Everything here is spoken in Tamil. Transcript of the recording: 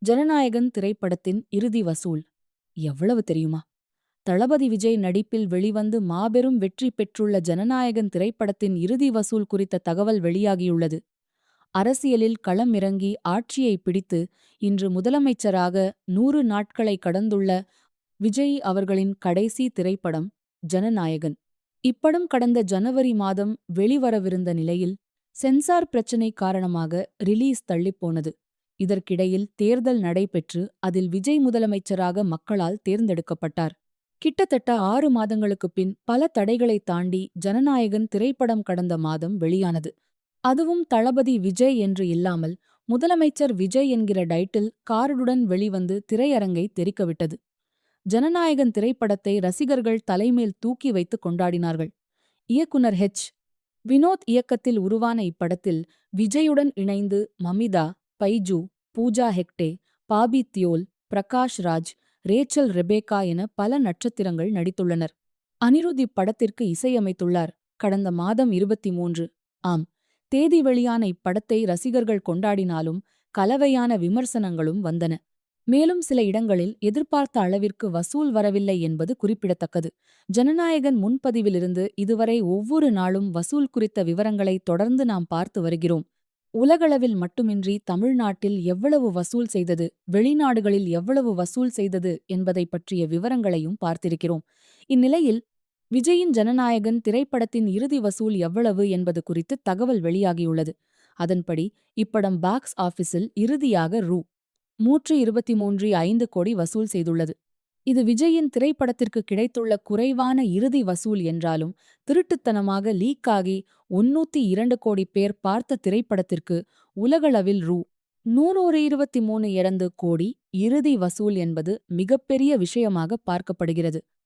ஜனநாயகன் திரைப்படத்தின் இறுதி வசூல் எவ்வளவு தெரியுமா? தளபதி விஜய் நடிப்பில் வெளிவந்து மாபெரும் வெற்றி பெற்றுள்ள ஜனநாயகன் திரைப்படத்தின் இறுதி வசூல் குறித்த தகவல் வெளியாகியுள்ளது. அரசியலில் களம் இறங்கி ஆட்சியை பிடித்து இன்று முதலமைச்சராக 100 நாட்களை கடந்துள்ள விஜய் அவர்களின் கடைசி திரைப்படம் ஜனநாயகன். இப்படம் கடந்த ஜனவரி மாதம் வெளிவரவிருந்த நிலையில் சென்சார் பிரச்சினை காரணமாக ரிலீஸ் தள்ளிப்போனது. இதற்கிடையில் தேர்தல் நடைபெற்று அதில் விஜய் முதலமைச்சராக மக்களால் தேர்ந்தெடுக்கப்பட்டார். கிட்டத்தட்ட 6 மாதங்களுக்குப் பின் பல தடைகளை தாண்டி ஜனநாயகன் திரைப்படம் கடந்த மாதம் வெளியானது. அதுவும் தளபதி விஜய் என்று இல்லாமல் முதலமைச்சர் விஜய் என்கிற டைட்டில் கார்டுடன் வெளிவந்து திரையரங்கை தெறிக்கவிட்டது. ஜனநாயகன் திரைப்படத்தை ரசிகர்கள் தலைமேல் தூக்கி வைத்து கொண்டாடினார்கள். இயக்குனர் வினோத் இயக்கத்தில் உருவான இப்படத்தில் விஜயுடன் இணைந்து மமிதா, பைஜு, பூஜா ஹெக்டே, பாபி தியோல், பிரகாஷ் ராஜ், ரேச்சல் ரெபேக்கா என பல நட்சத்திரங்கள் நடித்துள்ளனர். அனிருத் இப்படத்திற்கு இசையமைத்துள்ளார். கடந்த மாதம் 23 ஆம் தேதி வெளியான இப்படத்தை ரசிகர்கள் கொண்டாடினாலும் கலவையான விமர்சனங்களும் வந்தன. மேலும் சில இடங்களில் எதிர்பார்த்த அளவிற்கு வசூல் வரவில்லை என்பது குறிப்பிடத்தக்கது. ஜனநாயகன் முன்பதிவிலிருந்து இதுவரை ஒவ்வொரு நாளும் வசூல் குறித்த விவரங்களை தொடர்ந்து நாம் பார்த்து வருகிறோம். உலகளவில் மட்டுமின்றி தமிழ்நாட்டில் எவ்வளவு வசூல் செய்தது, வெளிநாடுகளில் எவ்வளவு வசூல் செய்தது என்பதை பற்றிய விவரங்களையும் பார்த்திருக்கிறோம். இந்நிலையில் விஜயின் ஜனநாயகன் திரைப்படத்தின் இறுதி வசூல் எவ்வளவு என்பது குறித்து தகவல் வெளியாகியுள்ளது. அதன்படி இப்படம் பாக்ஸ் ஆபீஸில் இறுதியாக ரூ.123.5 கோடி வசூல் செய்துள்ளது. இது விஜயின் திரைப்படத்திற்கு கிடைத்துள்ள குறைவான இறுதி வசூல் என்றாலும் திருட்டுத்தனமாக லீக் ஆகி 102 கோடி பேர் பார்த்த திரைப்படத்திற்கு உலகளவில் ரூ.123 கோடி இறுதி வசூல் என்பது மிகப்பெரிய விஷயமாக பார்க்கப்படுகிறது.